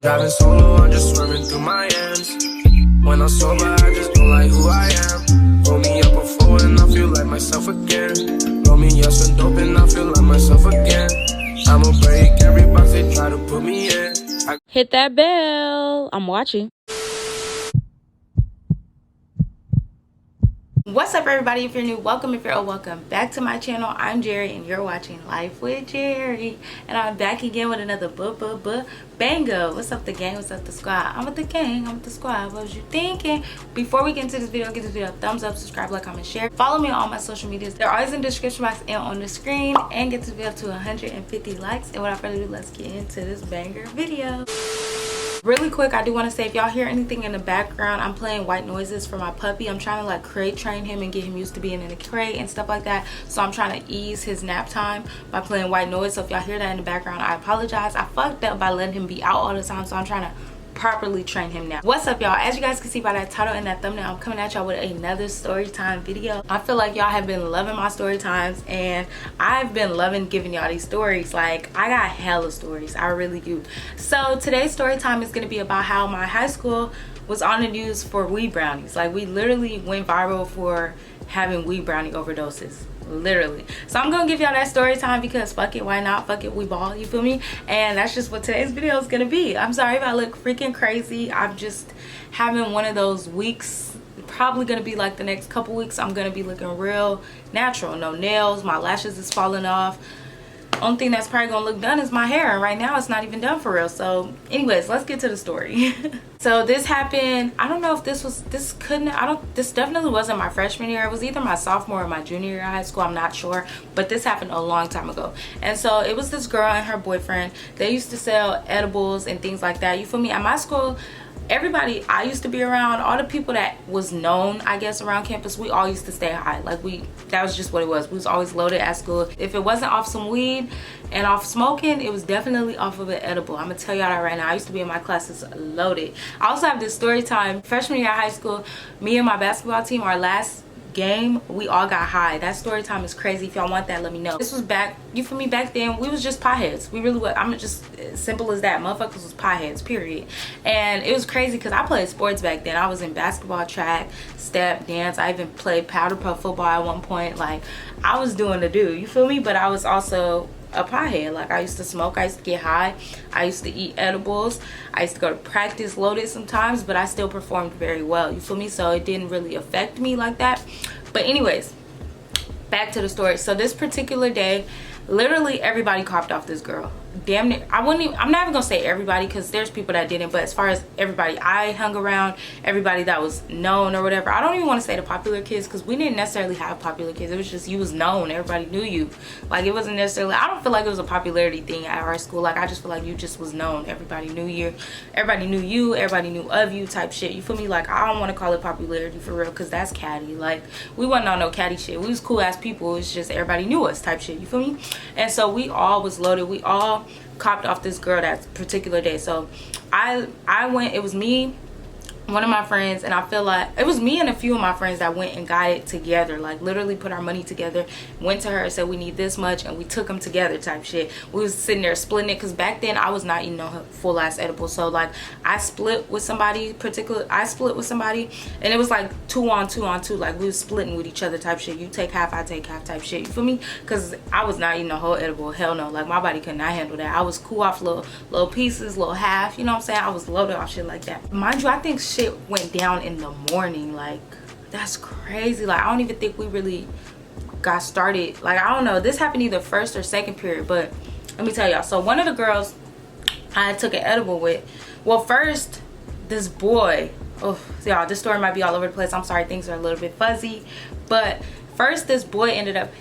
Driving solo, I'm just swimming through my hands. When I'm sober, I just don't like who I am. Roll me up a four and I feel like myself again. Roll me up some dope and I feel like myself again. I'ma break every box they try to put me in. Hit that bell. I'm watching. What's up, everybody? If you're new, welcome. If you're old, welcome back to my channel. I'm Jerry and you're watching Life with Jerry, and I'm back again with another bango. What's up, the gang? What's up, the squad? I'm with the gang, I'm with the squad. What was you thinking? Before we get into this video, give this video a thumbs up, subscribe, like, comment, share. Follow me on all my social medias. They're always in the description box and on the screen. And get this video to 150 likes. And without further ado, let's get into this banger video. Really quick, I do want to say, if y'all hear anything in the background, I'm playing white noises for my puppy. I'm trying to like crate train him and get him used to being in a crate and stuff like that. So I'm trying to ease his nap time by playing white noise. So if y'all hear that in the background, I apologize. I fucked up by letting him be out all the time, so I'm trying to properly train him now. What's up, y'all? As you guys can see by that title and that thumbnail, I'm coming at y'all with another story time video. I feel like y'all have been loving my story times, and I've been loving giving y'all these stories. Like, I got hella stories, I really do. So today's story time is going to be about how my high school was on the news for weed brownies. Like, we literally went viral for having weed brownie overdoses, literally. So I'm gonna give y'all that story time because fuck it, why not? Fuck it, we ball, you feel me? And that's just what today's video is gonna be. I'm sorry if I look freaking crazy. I'm just having one of those weeks. Probably gonna be like the next couple weeks. I'm gonna be looking real natural. No nails, my lashes is falling off. Only thing that's probably gonna look done is my hair, and right now it's not even done for real. So anyways, let's get to the story. So this happened, I don't know if this definitely wasn't my freshman year. It was either my sophomore or my junior year of high school, I'm not sure, but this happened a long time ago. And so it was this girl and her boyfriend. They used to sell edibles and things like that, you feel me? At my school, everybody I used to be around, all the people that was known, I guess, around campus, we all used to stay high. Like, that was just what it was. We was always loaded at school. If it wasn't off some weed and off smoking, it was definitely off of an edible. I'm gonna tell y'all that right now. I used to be in my classes loaded. I also have this story time. Freshman year of high school, me and my basketball team, our last game, we all got high. That story time is crazy. If y'all want that, let me know. This was back, you feel me, back then we was just potheads. We really was. I'm just simple as that. Motherfuckers was potheads, period. And it was crazy because I played sports back then. I was in basketball, track, step, dance. I even played powder puff football at one point. Like, I was doing the do, you feel me? But I was also a pothead. Like, I used to smoke, I used to get high, I used to eat edibles, I used to go to practice loaded sometimes, but I still performed very well, you feel me? So it didn't really affect me like that. But anyways, back to the story. So this particular day, literally everybody copped off this girl. Damn near, I'm not even gonna say everybody because there's people that didn't, but as far as everybody I hung around, everybody that was known or whatever, I don't even want to say the popular kids because we didn't necessarily have popular kids. It was just, you was known, everybody knew you. Like, it wasn't necessarily, I don't feel like it was a popularity thing at our school. Like, I just feel like you just was known. Everybody knew you, everybody knew of you type shit, you feel me? Like, I don't want to call it popularity for real because that's catty. Like, we wasn't on no catty shit. We was cool ass people. It's just everybody knew us type shit, you feel me? And so we all was loaded. We all copped off this girl that particular day. So I went, it was me, one of my friends, and I feel like it was me and a few of my friends that went and got it together. Like, literally put our money together, went to her and said we need this much, and we took them together type shit. We was sitting there splitting it because back then I was not eating no full ass edible. So like, I split with somebody, and it was like 2 on 2 on 2. Like, we was splitting with each other type shit. You take half, I take half type shit, you feel me? Because I was not eating the whole edible. Hell no. Like, my body could not handle that. I was cool off little pieces, little half, you know what I'm saying? I was loaded off shit like that. Mind you, I think shit went down in the morning. Like, that's crazy. Like, I don't even think we really got started. Like, I don't know, this happened either first or second period, but let me tell y'all. So one of the girls I took an edible with, well, first this boy, oh y'all, this story might be all over the place, I'm sorry, things are a little bit fuzzy, but first this boy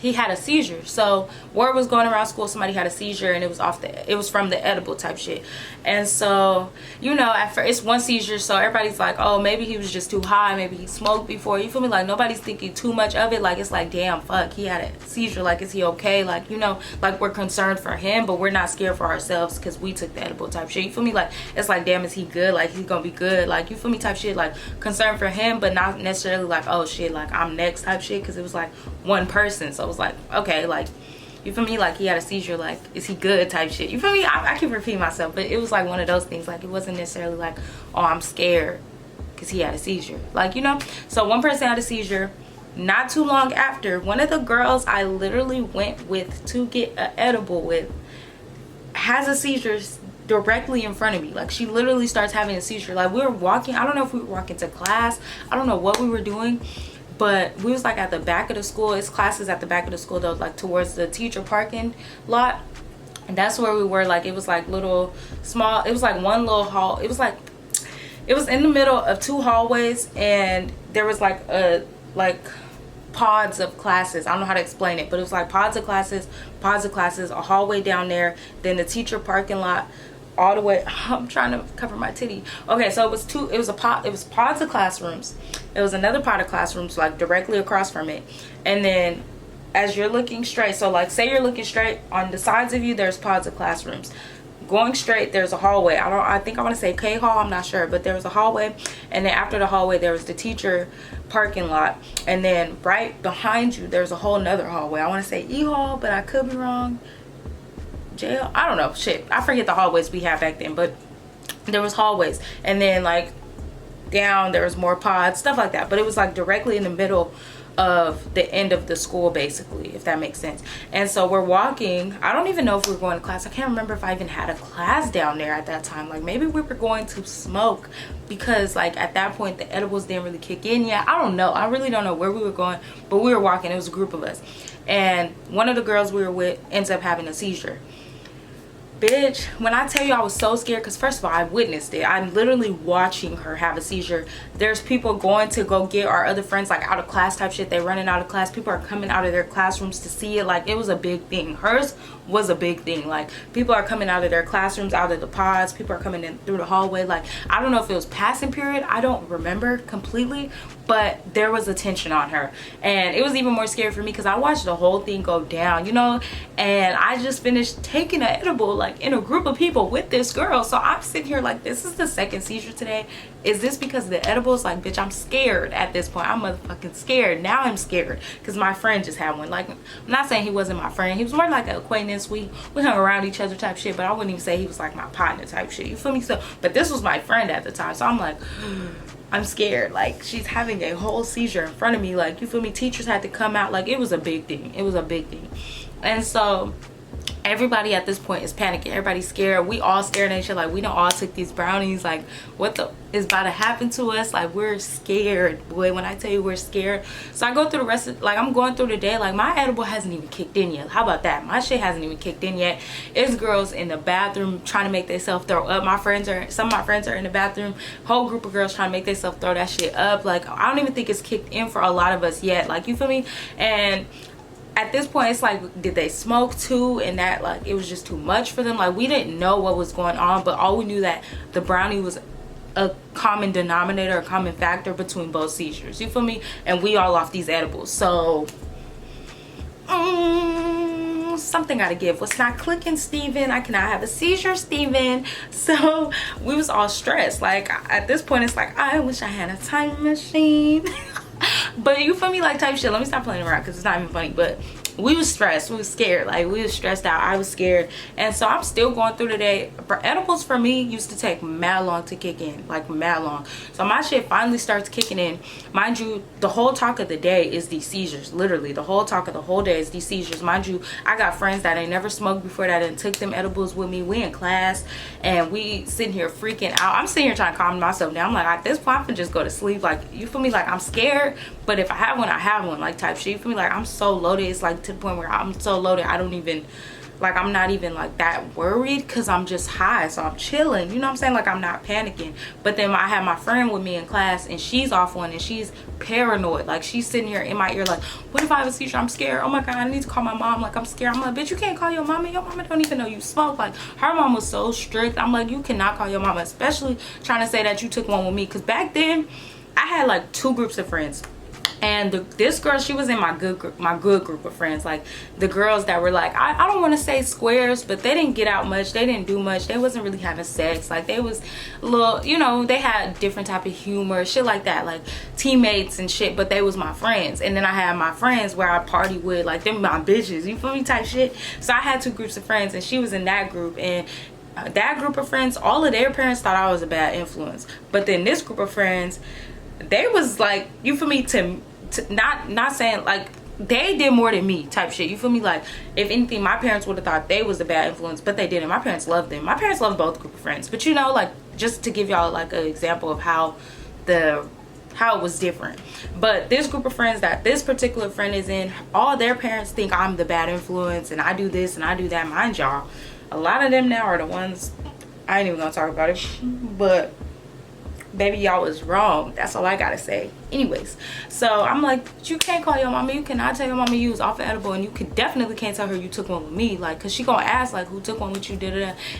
he had a seizure. So word was going around school, somebody had a seizure, and it was from the edible type shit. And so, you know, at first it's one seizure, so everybody's like, oh, maybe he was just too high, maybe he smoked before, you feel me? Like, nobody's thinking too much of it. Like, it's like, damn, fuck, he had a seizure, like, is he okay? Like, you know, like, we're concerned for him, but we're not scared for ourselves because we took the edible type shit, you feel me? Like, it's like, damn, is he good? Like, he's gonna be good, like, you feel me, type shit. Like, concerned for him, but not necessarily like, oh shit, like, I'm next type shit, because it was like one person. So it was like, okay, like, You feel me? Like he had a seizure, like is he good type shit. You feel me? I keep repeating myself, but it was like one of those things. Like it wasn't necessarily like, oh, I'm scared because he had a seizure, like, you know. So one person had a seizure. Not too long after, one of the girls I literally went with to get an edible with has a seizure directly in front of me. Like she literally starts having a seizure. Like we were walking, I don't know if we were walking to class, I don't know what we were doing, but we was like at the back of the school. It's classes at the back of the school though, like towards the teacher parking lot, and that's where we were. Like it was like little small, it was like one little hall. It was like, it was in the middle of two hallways, and there was like a pods of classes. I don't know how to explain it, but it was like pods of classes, a hallway down there, then the teacher parking lot, all the way. I'm trying to cover my titty. Okay, so it was pods of classrooms. It was another pod of classrooms like directly across from it, and then as you're looking straight, so like say you're looking straight, on the sides of you there's pods of classrooms. Going straight, there's a hallway. I think I want to say K hall, I'm not sure, but there was a hallway, and then after the hallway there was the teacher parking lot, and then right behind you there's a whole nother hallway. I want to say E hall, but I could be wrong. Jail, I don't know, shit, I forget the hallways we had back then, but there was hallways, and then like down there was more pods, stuff like that, but it was like directly in the middle of the end of the school, basically, if that makes sense. And so we're walking. I don't even know if we were going to class. I can't remember if I even had a class down there at that time. Like maybe we were going to smoke, because like at that point the edibles didn't really kick in yet. I don't know, I really don't know where we were going, but we were walking. It was a group of us, and one of the girls we were with ends up having a seizure. Bitch, when I tell you I was so scared, because first of all I witnessed it. I'm literally watching her have a seizure. There's people going to go get our other friends like out of class type shit. They running out of class. People are coming out of their classrooms to see it. Like it was a big thing. Hers was a big thing. Like people are coming out of their classrooms, out of the pods. People are coming in through the hallway. Like I don't know if it was passing period, I don't remember completely, but there was attention on her, and it was even more scary for me because I watched the whole thing go down, you know. And I just finished taking an edible like in a group of people with this girl, so I'm sitting here like, this is the second seizure today. Is this because of the edibles? Like bitch, I'm scared at this point. I'm motherfucking scared. Now I'm scared because my friend just had one. Like I'm not saying he wasn't my friend, he was more like an acquaintance. We hung around each other type shit, but I wouldn't even say he was like my partner type shit, you feel me? So but this was my friend at the time, so I'm like I'm scared. Like she's having a whole seizure in front of me, like, you feel me? Teachers had to come out. Like it was a big thing. It was a big thing. And so everybody at this point is panicking. Everybody's scared. We all scared and shit. Like we don't all took these brownies. Like what the is about to happen to us? Like we're scared, boy. When I tell you we're scared. So I go through the rest of, like I'm going through the day. Like my edible hasn't even kicked in yet. How about that? My shit hasn't even kicked in yet. It's girls in the bathroom trying to make themselves throw up. Some of my friends are in the bathroom. Whole group of girls trying to make themselves throw that shit up. Like I don't even think it's kicked in for a lot of us yet. Like you feel me? And at this point it's like, did they smoke too, and that like it was just too much for them? Like we didn't know what was going on, but all we knew that the brownie was a common denominator, a common factor between both seizures, you feel me? And we all off these edibles. So something gotta give. What's not clicking, Steven? I cannot have a seizure, Steven. So we was all stressed. Like at this point it's like, I wish I had a time machine. But you feel me, like type shit. Let me stop playing around because it's not even funny. But we was stressed, we was scared, like we was stressed out. I was scared, and so I'm still going through the day. Edibles for me used to take mad long to kick in, like mad long. So my shit finally starts kicking in. Mind you, the whole talk of the day is these seizures. Literally the whole talk of the whole day is these seizures. Mind you, I got friends that ain't never smoked before that and took them edibles with me. We in class and we sitting here freaking out. I'm sitting here trying to calm myself down. I'm like, at this point I can just go to sleep. Like you feel me? Like I'm scared, but if I have one, I have one, like type shit. You feel me? Like I'm so loaded. It's like to the point where I'm so loaded I don't even, like I'm not even like that worried because I'm just high, so I'm chilling, you know what I'm saying? Like I'm not panicking. But then I have my friend with me in class and she's off one and she's paranoid. Like she's sitting here in my ear like, what if I have a seizure? I'm scared. Oh my god, I need to call my mom. Like I'm scared. I'm like, bitch, you can't call your mama. Your mama don't even know you smoke. Like her mom was so strict. I'm like, you cannot call your mama, especially trying to say that you took one with me. Because back then I had like two groups of friends. And this girl, she was in my good group of friends, like the girls that were like, I don't want to say squares, but they didn't get out much, they didn't do much, they wasn't really having sex, like they was a little, you know, they had different type of humor, shit like that, like teammates and shit, but they was my friends. And then I had my friends where I party with, like them my bitches, you feel me, type shit. So I had two groups of friends, and she was in that group. And that group of friends, all of their parents thought I was a bad influence, but then this group of friends, they was like, you feel me, to not saying like they did more than me type shit, you feel me. Like if anything, my parents would have thought they was a bad influence, but they didn't. My parents loved them. My parents loved both group of friends, but you know, like just to give y'all like an example of how it was different. But this group of friends that this particular friend is in, all their parents think I'm the bad influence and I do this and I do that. Mind y'all, a lot of them now are the ones, I ain't even gonna talk about it, but baby, y'all was wrong. That's all I gotta say. Anyways, so I'm like, you can't call your mama, you cannot tell your mama you was off the edible, and you can definitely can't tell her you took one with me, like, cause she gonna ask like who took one with you,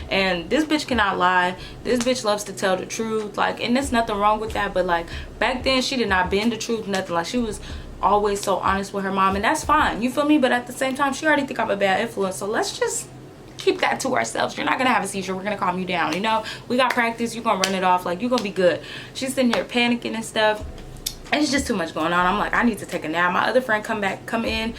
and this bitch cannot lie. This bitch loves to tell the truth, like, and there's nothing wrong with that, but like back then she did not bend the truth, nothing. Like she was always so honest with her mom, and that's fine, you feel me. But at the same time, she already think I'm a bad influence, so let's just keep that to ourselves. You're not gonna have a seizure, we're gonna calm you down, you know. We got practice, you're gonna run it off, like you're gonna be good. She's sitting here panicking and stuff. It's just too much going on. I'm like, I need to take a nap. My other friend come in,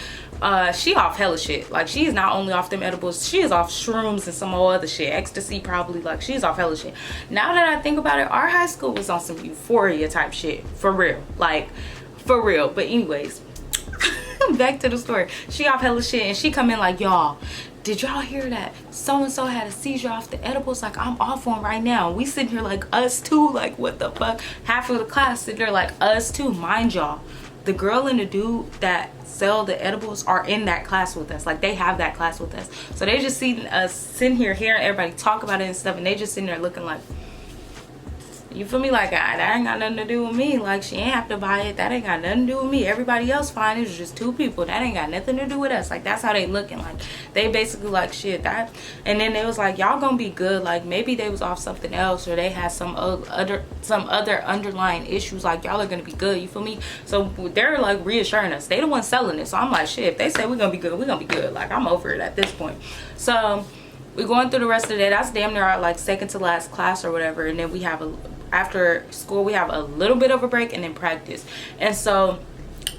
she off hella shit. Like she is not only off them edibles, she is off shrooms and some other shit, ecstasy probably. Like she's off hella shit. Now that I think about it, our high school was on some euphoria type shit, for real, like for real. But anyways, back to the story. She off hella shit, and she come in like, y'all, did y'all hear that so and so had a seizure off the edibles? Like I'm off one right now. We sitting here like, us too, like what the fuck. Half of the class sitting there like, us too. Mind y'all, the girl and the dude that sell the edibles are in that class with us. Like they have that class with us, so they just seen us sitting here hearing everybody talk about it and stuff, and they just sitting there looking like, you feel me, like that ain't got nothing to do with me. Like she ain't have to buy it, that ain't got nothing to do with me. Everybody else fine, it was just two people, that ain't got nothing to do with us. Like that's how they looking. Like they basically like, shit, that. And then they was like, y'all gonna be good. Like maybe they was off something else, or they had some other underlying issues. Like y'all are gonna be good, you feel me. So they're like reassuring us, they the ones selling it. So I'm like, shit, if they say we're gonna be good, we're gonna be good. Like I'm over it at this point. So we're going through the rest of the day. That's damn near our like second to last class or whatever. And then we have after school we have a little bit of a break and then practice. And so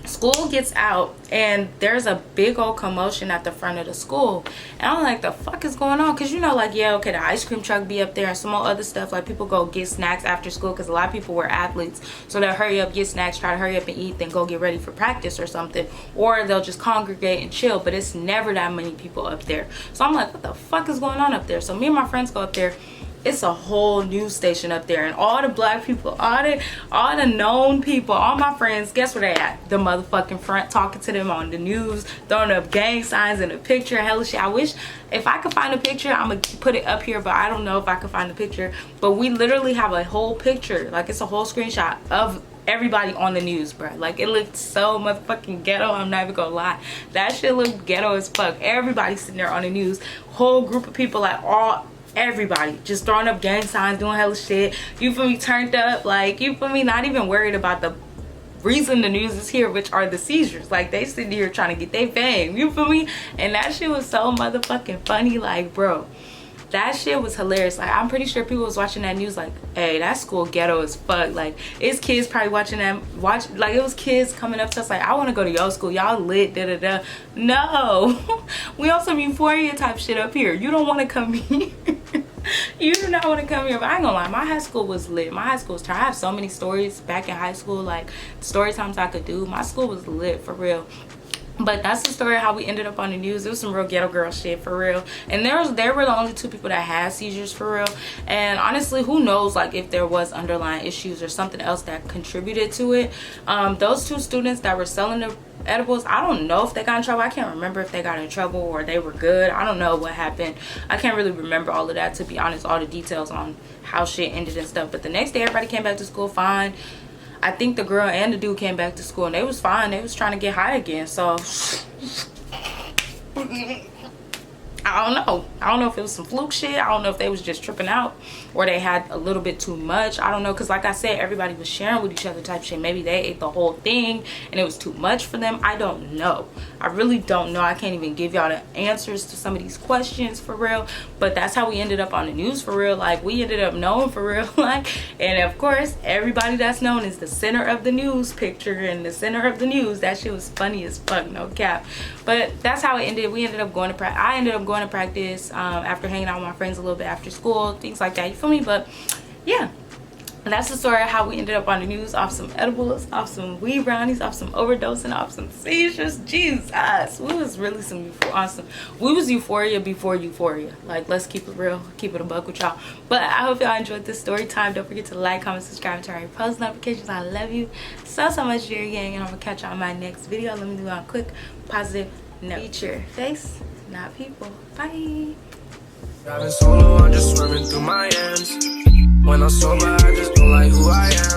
school gets out, and there's a big old commotion at the front of the school, and I'm like, the fuck is going on? Because you know, like, yeah, okay, the ice cream truck be up there and some more other stuff. Like people go get snacks after school, because a lot of people were athletes, so they'll hurry up, get snacks, try to hurry up and eat, then go get ready for practice or something, or they'll just congregate and chill. But it's never that many people up there. So I'm like, what the fuck is going on up there? So me and my friends go up there. It's a whole news station up there, and all the black people, all the known people, all my friends, guess where they at? The motherfucking front, talking to them on the news, throwing up gang signs and a picture, hella shit. I wish if I could find a picture, I'm gonna put it up here, but I don't know if I could find a picture. But we literally have a whole picture, like it's a whole screenshot of everybody on the news, bro. Like it looked so motherfucking ghetto, I'm not even gonna lie. That shit looked ghetto as fuck. Everybody sitting there on the news, whole group of people, like everybody just throwing up gang signs, doing hella shit, you feel me, turned up, like, you feel me, not even worried about the reason the news is here, which are the seizures. Like they sitting here trying to get their fame, you feel me. And that shit was so motherfucking funny. Like bro, that shit was hilarious. Like I'm pretty sure people was watching that news like, hey, that school ghetto as fuck. Like it's kids probably watching that, like it was kids coming up to us like, I want to go to your school, y'all lit, da da da. No, we on some euphoria type shit up here. You don't want to come here. You do not want to come here. But I ain't gonna lie, my high school was lit. My high school was tired. I have so many stories back in high school, like story times I could do. My school was lit for real. But that's the story of how we ended up on the news. It was some real ghetto girl shit for real. And there were the only two people that had seizures for real. And honestly, who knows, like if there was underlying issues or something else that contributed to it. Those two students that were selling the edibles, I don't know if they got in trouble. I can't remember if they got in trouble or they were good. I don't know what happened. I can't really remember all of that, to be honest, all the details on how shit ended and stuff. But the next day everybody came back to school fine. I think the girl and the dude came back to school and they was fine. They was trying to get high again. So I don't know. I don't know if it was some fluke shit. I don't know if they was just tripping out or they had a little bit too much. I don't know, because like I said, everybody was sharing with each other type shit. Maybe they ate the whole thing and it was too much for them. I don't know. I really don't know. I can't even give y'all the answers to some of these questions for real. But that's how we ended up on the news for real. Like, we ended up known for real. Like, and of course, everybody that's known is the center of the news picture and the center of the news. That shit was funny as fuck, no cap. But that's how it ended. We ended up going to practice. I ended up going to practice after hanging out with my friends a little bit after school, things like that, you feel me? But yeah, and that's the story of how we ended up on the news, off some edibles, off some weed brownies, off some overdosing, off some seizures. Jesus, we was really some awesome. We was euphoria before euphoria. Like, let's keep it real, keep it a buck with y'all. But I hope y'all enjoyed this story time. Don't forget to like, comment, subscribe, and turn on your post notifications. I love you so much, Jerry Gang, and I'm gonna catch y'all on my next video. Let me do a quick positive note. Feature face, not people. Bye. Driving solo, I'm just swimming through my hands. When I'm sober, I just don't like who I am.